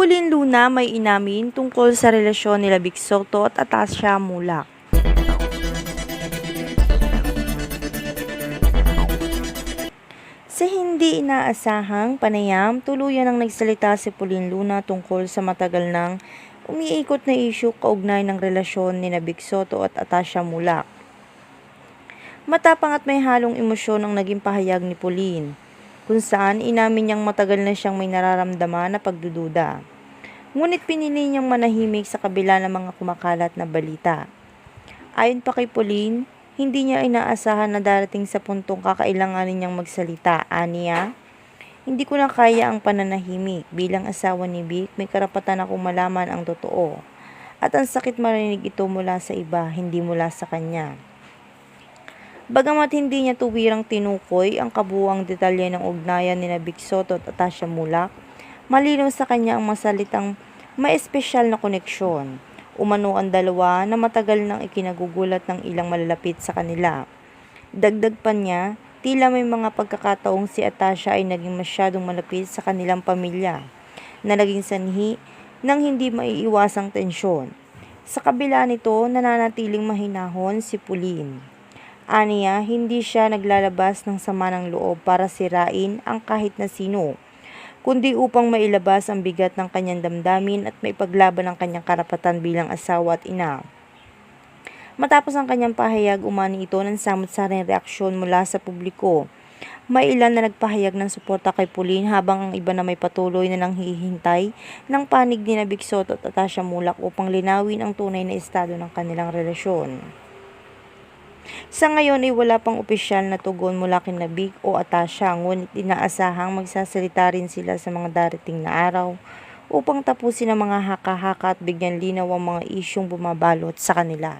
Pauline Luna may inamin tungkol sa relasyon nila Vic Soto at Atasha Mulak. Sa hindi inaasahang panayam, tuluyan ang nagsalita si Pauline Luna tungkol sa matagal nang umiikot na isyu kaugnay ng relasyon nina Vic Soto at Atasha Mulak. Matapang at may halong emosyon ang naging pahayag ni Pauline, kung saan inamin niyang matagal na siyang may nararamdaman na pagdududa. Ngunit pinili niyang manahimik sa kabila ng mga kumakalat na balita. Ayon pa kay Pauline, hindi niya inaasahan na darating sa puntong kakailanganin niyang magsalita. Aniya, hindi ko na kaya ang pananahimik. Bilang asawa ni Vic, may karapatan akong malaman ang totoo. At ang sakit marinig ito mula sa iba, hindi mula sa kanya. Bagamat hindi niya tuwirang tinukoy ang kabuuang detalye ng ugnayan ni Vic Soto at Atasha Mulak, malinaw sa kanya ang masalitang may espesyal na koneksyon. Umano ang dalawa na matagal nang ikinagugulat ng ilang malalapit sa kanila. Dagdag pa niya, tila may mga pagkakataong si Atasha ay naging masyadong malapit sa kanilang pamilya, na naging sanhi ng hindi maiiwasang tensyon. Sa kabila nito, nananatiling mahinahon si Pauline. Aniya, hindi siya naglalabas ng sama ng loob para sirain ang kahit na sino, kundi upang mailabas ang bigat ng kanyang damdamin at maipaglaban ang kanyang karapatan bilang asawa at ina. Matapos ang kanyang pahayag, umani ito ng samot-saring reaksyon mula sa publiko. May ilan na nagpahayag ng suporta kay Pauline habang ang iba na may patuloy na nang hihintay ng panig ni Vic Soto at Atasha Mulak upang linawin ang tunay na estado ng kanilang relasyon. Sa ngayon ay wala pang opisyal na tugon mula kina Vic o Atasha, ngunit inaasahang magsasalita rin sila sa mga darating na araw upang tapusin ang mga haka-haka at bigyan linaw ang mga isyung bumabalot sa kanila.